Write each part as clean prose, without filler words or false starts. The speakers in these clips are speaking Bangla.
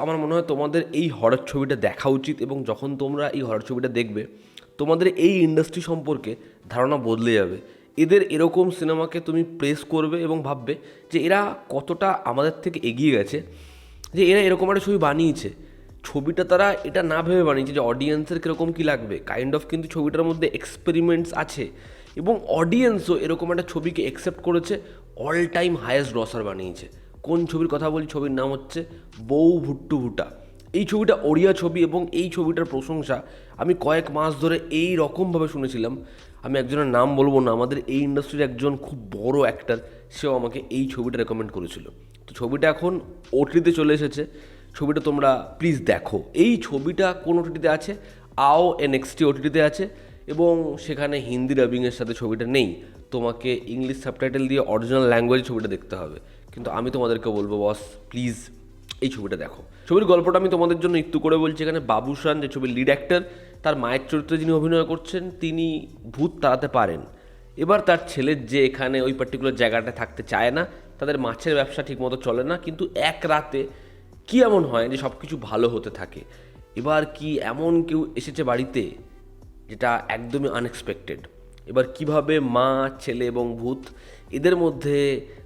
আমার মনে হয় তোমাদের এই হরর ছবিটা দেখা উচিত, এবং যখন তোমরা এই হরর ছবিটা দেখবে তোমাদের এই ইন্ডাস্ট্রি সম্পর্কে ধারণা বদলে যাবে। এদের এরকম সিনেমাকে তুমি প্রেস করবে এবং ভাববে যে এরা কতটা আমাদের থেকে এগিয়ে গেছে, যে এরা এরকম একটা ছবি বানিয়েছে। ছবিটা তারা এটা না ভেবে বানিয়েছে যে অডিয়েন্সের কীরকম কী লাগবে, কাইন্ড অফ কিন্তু ছবিটার মধ্যে এক্সপেরিমেন্টস আছে, এবং অডিয়েন্সও এরকম একটা ছবিকে অ্যাকসেপ্ট করেছে, অল টাইম হায়েস্ট গ্রসার বানিয়েছে। কোন ছবির কথা বলি? ছবির নাম হচ্ছে বউ ভুট্টু ভুটা। এই ছবিটা ওড়িয়া ছবি, এবং এই ছবিটার প্রশংসা আমি কয়েক মাস ধরে এই রকমভাবে শুনেছিলাম। আমি একজনের নাম বলবো না, আমাদের এই ইন্ডাস্ট্রির একজন খুব বড় অ্যাক্টর, সেও আমাকে এই ছবিটা রেকমেন্ড করেছিল। তো ছবিটা এখন ওটিটিতে চলে এসেছে, ছবিটা তোমরা প্লিজ দেখো। এই ছবিটা কোন ওটিটিতে আছে? আও এনএক্সটি ওটিটিতে আছে, এবং সেখানে হিন্দি ডাবিংয়ের সাথে ছবিটা নেই, তোমাকে ইংলিশ সাবটাইটেল দিয়ে অরিজিনাল ল্যাঙ্গুয়েজে ছবিটা দেখতে হবে। কিন্তু আমি তোমাদেরকে বলবো বস, প্লিজ এই ছবিটা দেখো। ছবির গল্পটা আমি তোমাদের জন্য একটু করে বলছি। এখানে বাবুশান, যে ছবির লিড অ্যাক্টর, তার মায়ের চরিত্রে যিনি অভিনয় করছেন তিনি ভূত তাড়াতে পারেন। এবার তার ছেলের যে এখানে ওই পার্টিকুলার জায়গাটা থাকতে চায় না, তাদের মাছের ব্যবসা ঠিকমতো চলে না, কিন্তু এক রাতে কী এমন হয় যে সব কিছু ভালো হতে থাকে। এবার কি এমন কেউ এসেছে বাড়িতে যেটা একদমই আনএক্সপেক্টেড। এবার কিভাবে মা, ছেলে এবং ভূত এদের মধ্যে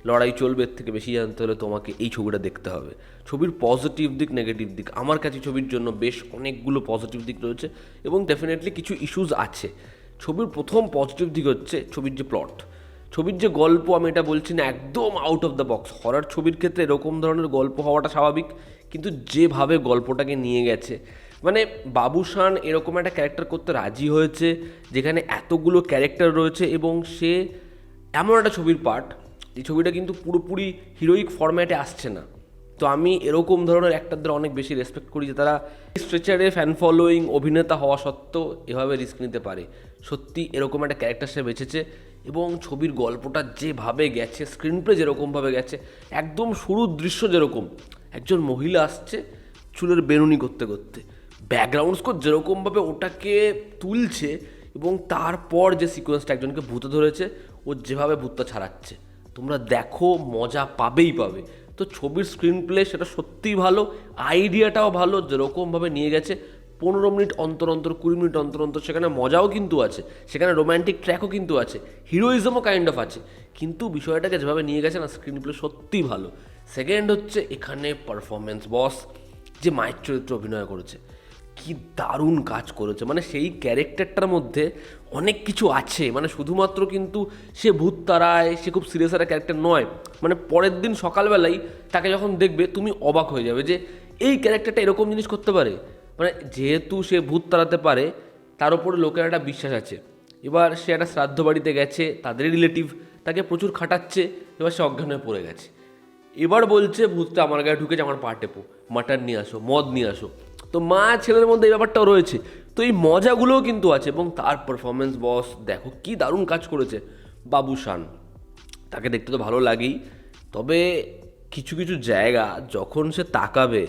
লড়াই চলবে, এর থেকে বেশি জানতে হলে তোমাকে এই ছবিটা দেখতে হবে। ছবির পজিটিভ দিক, নেগেটিভ দিক, আমার কাছে ছবির জন্য বেশ অনেকগুলো পজিটিভ দিক রয়েছে, এবং ডেফিনেটলি কিছু ইস্যুস আছে। ছবির প্রথম পজিটিভ দিক হচ্ছে ছবির যে প্লট, ছবির যে গল্প। আমি এটা বলছি না একদম out of the box, horror ছবির ক্ষেত্রে এরকম ধরনের গল্প হওয়াটা স্বাভাবিক, কিন্তু যেভাবে গল্পটাকে নিয়ে গেছে, মানে বাবুশান এরকম একটা ক্যারেক্টার করতে রাজি হয়েছে যেখানে এতগুলো ক্যারেক্টার রয়েছে, এবং সে এমন একটা ছবির পার্ট, এই ছবিটা কিন্তু পুরোপুরি হিরোইক ফরম্যাটে আসছে না। তো আমি এরকম ধরনের অ্যাক্টারদের অনেক বেশি রেসপেক্ট করি, যে তারা স্ট্রেচারে ফ্যান ফলোয়িং অভিনেতা হওয়া সত্ত্বেও এভাবে রিস্ক নিতে পারে। সত্যি এরকম একটা ক্যারেক্টার সে বেঁচেছে, এবং ছবির গল্পটা যেভাবে গেছে, স্ক্রিন প্লে যেরকমভাবে গেছে, একদম শুরুর দৃশ্য যেরকম একজন মহিলা আসছে চুলের বেনুনি করতে করতে, ব্যাকগ্রাউন্ড স্কোর যেরকমভাবে ওটাকে তুলছে, এবং তারপর যে সিকোয়েন্সটা একজনকে ভূতে ধরেছে, ও যেভাবে ভূতটা ছাড়াচ্ছে, তোমরা দেখো মজা পাবেই পাবে। তো ছবির স্ক্রিন প্লে সেটা সত্যিই ভালো, আইডিয়াটাও ভালো, যেরকমভাবে নিয়ে গেছে 15 মিনিট অন্তর অন্তর, 20 মিনিট অন্তর অন্তর সেখানে মজাও কিন্তু আছে, সেখানে রোম্যান্টিক ট্র্যাকও কিন্তু আছে, হিরোইজমও কাইন্ড অফ আছে, কিন্তু বিষয়টাকে যেভাবে নিয়ে গেছে না, স্ক্রিন প্লে সত্যিই ভালো। সেকেন্ড হচ্ছে এখানে পারফরমেন্স, বস যে মায়ের চরিত্র অভিনয় করেছে কি দারুণ কাজ করেছে। মানে সেই ক্যারেক্টারটার মধ্যে অনেক কিছু আছে, মানে শুধুমাত্র কিন্তু সে ভূত তাড়ায়, সে খুব সিরিয়াস একটা ক্যারেক্টার নয়। মানে পরের দিন সকালবেলাই তাকে যখন দেখবে তুমি অবাক হয়ে যাবে যে এই ক্যারেক্টারটা এরকম জিনিস করতে পারে। মানে যেহেতু সে ভূত তাড়াতে পারে, তার উপরে লোকের একটা বিশ্বাস আছে। এবার সে একটা শ্রাদ্ধ বাড়িতে গেছে, তাদের রিলেটিভ তাকে প্রচুর খাটাচ্ছে, এবার সে অজ্ঞান হয়ে পড়ে গেছে। এবার বলছে ভূতটা আমার গায়ে ঢুকেছে, আমার পা টেপো, মাটন নিয়ে আসো, মদ নিয়ে আসো। তো মা ছেলের মধ্যে এই ব্যাপারটাও রয়েছে, তো এই মজাগুলোও কিন্তু আছে। এবং তার পারফরমেন্স, বস দেখো কি দারুণ কাজ করেছে বাবুশান। তাকে দেখতে তো ভালো লাগেই, তবে কিছু কিছু জায়গা যখন সে তাকাবে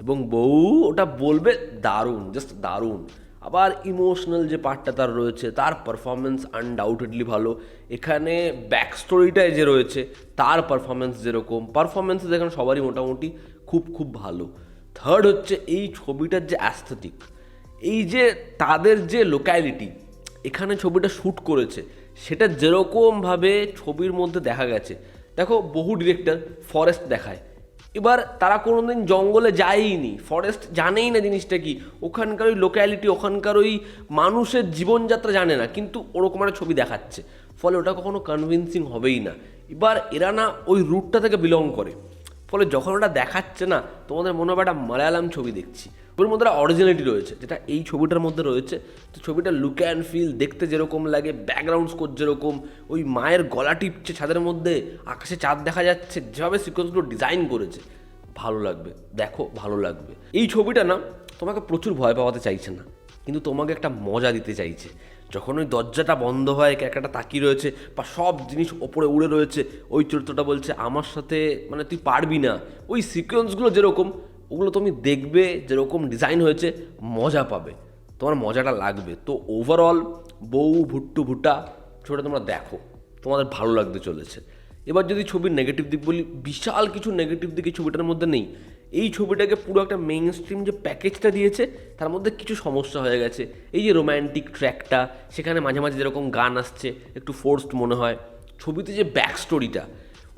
এবং বউ ওটা বলবে, দারুণ, জাস্ট দারুণ। আবার ইমোশনাল যে পার্টটা তার রয়েছে, তার পারফরমেন্স আনডাউটেডলি ভালো। এখানে ব্যাক স্টোরিটায় যে রয়েছে তার পারফরমেন্স যেরকম, পারফরমেন্স এখানে সবারই মোটামুটি খুব খুব ভালো। থার্ড হচ্ছে এই ছবিটার যে অ্যাস্থেটিক, এই যে তাদের যে লোক্যালিটি এখানে ছবিটা শ্যুট করেছে, সেটা যেরকমভাবে ছবির মধ্যে দেখা গেছে। দেখো বহু ডিরেক্টর ফরেস্ট দেখায়, এবার তারা কোনোদিন জঙ্গলে যায়ই, ফরেস্ট জানেই না জিনিসটা কি, ওখানকার ওই লোক্যালিটি, ওখানকার ওই মানুষের জীবনযাত্রা জানে না, কিন্তু ওরকম একটা ছবি দেখাচ্ছে, ফলে ওটা কখনো কনভিন্সিং হবেই না। এবার এরা না ওই রুটটা থেকে বিলং করে, ফলে যখন ওটা দেখাচ্ছে না তোমাদের মনে হবে একটা মালায়ালাম ছবি দেখছি। ওর মধ্যে একটা অরিজিনালিটি রয়েছে যেটা এই ছবিটার মধ্যে রয়েছে। তো ছবিটা লুক অ্যান্ড ফিল দেখতে যেরকম লাগে, ব্যাকগ্রাউন্ড স্কোর যেরকম, ওই মায়ের গলা টিপছে ছাদের মধ্যে, আকাশে চাঁদ দেখা যাচ্ছে, যেভাবে সিকোয়েন্সগুলো ডিজাইন করেছে, ভালো লাগবে, দেখো ভালো লাগবে। এই ছবিটা না তোমাকে প্রচুর ভয় পাওয়াতে চাইছে না, কিন্তু তোমাকে একটা মজা দিতে চাইছে। যখন ওই দরজাটা বন্ধ হয়, ক্যারেক্টারটা তাকিয়ে রয়েছে বা সব জিনিস ওপরে উড়ে রয়েছে, ওই চরিত্রটা বলছে আমার সাথে মানে তুই পারবি না, ওই সিকোয়েন্সগুলো যেরকম, ওগুলো তুমি দেখবে যেরকম ডিজাইন হয়েছে, মজা পাবে, তোমার মজাটা লাগবে। তো ওভারঅল বউ ভুট্টু ভুটা ছবিটা তোমরা দেখো, তোমাদের ভালো লাগতে চলেছে। এবার যদি ছবির নেগেটিভ দিক বলি, বিশাল কিছু নেগেটিভ দিক এই ছবিটার মধ্যে নেই। এই ছবিটাকে পুরো একটা মেইন স্ট্রিম যে প্যাকেজটা দিয়েছে তার মধ্যে কিছু সমস্যা হয়ে গেছে। এই যে রোম্যান্টিক ট্র্যাকটা, সেখানে মাঝে মাঝে যেরকম গান আসছে একটু ফোর্সড মনে হয়। ছবিতে যে ব্যাক স্টোরিটা,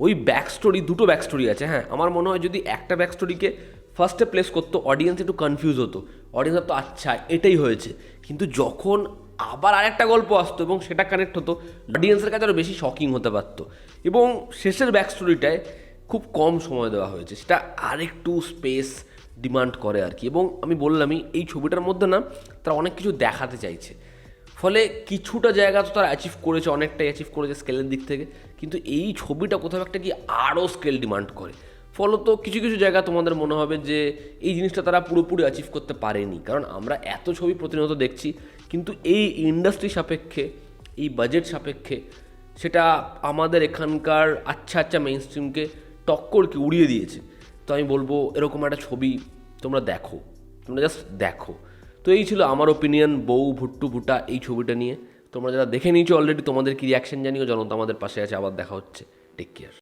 ওই ব্যাক স্টোরি, দুটো ব্যাক স্টোরি আছে। হ্যাঁ, আমার মনে হয় যদি একটা ব্যাক স্টোরিকে ফার্স্টে প্লেস করতো, অডিয়েন্স একটু কনফিউজ হতো, অডিয়েন্স তো আচ্ছা এটাই হয়েছে। কিন্তু যখন আবার আরেকটা গল্প আসতো এবং সেটা কানেক্ট হতো, অডিয়েন্সের কাছে আরও বেশি শকিং হতে পারতো। এবং শেষের ব্যাক স্টোরিটায় খুব কম সময় দেওয়া হয়েছে, সেটা আরেকটু স্পেস ডিমান্ড করে আর কি। এবং আমি বললামই, এই ছবিটার মধ্যে না তারা অনেক কিছু দেখাতে চাইছে, ফলে কিছুটা জায়গা তো তারা অ্যাচিভ করেছে, অনেকটাই অ্যাচিভ করেছে স্কেলের দিক থেকে। কিন্তু এই ছবিটা কোথাও একটা কি আরও স্কেল ডিমান্ড করে, ফলত কিছু কিছু জায়গা তোমাদের মনে হবে যে এই জিনিসটা তারা পুরোপুরি অ্যাচিভ করতে পারেনি। কারণ আমরা এত ছবি প্রতিনিয়ত দেখছি, কিন্তু এই ইন্ডাস্ট্রি সাপেক্ষে, এই বাজেট সাপেক্ষে সেটা আমাদের এখানকার আচ্ছা আচ্ছা মেইন স্ট্রিমকে টক্করকে উড়িয়ে দিয়েছে। তো আমি বলবো এরকম একটা ছবি তোমরা দেখো, তোমরা জাস্ট দেখো। তো এই ছিল আমার ওপিনিয়ন বউ ভুট্টু ভুটা এই ছবিটা নিয়ে। তোমরা যারা দেখে নিয়েছো অলরেডি, তোমাদের কি রিয়াকশন জানিও। জনতা আমাদের পাশে আছে, আবার দেখা হচ্ছে। Take care.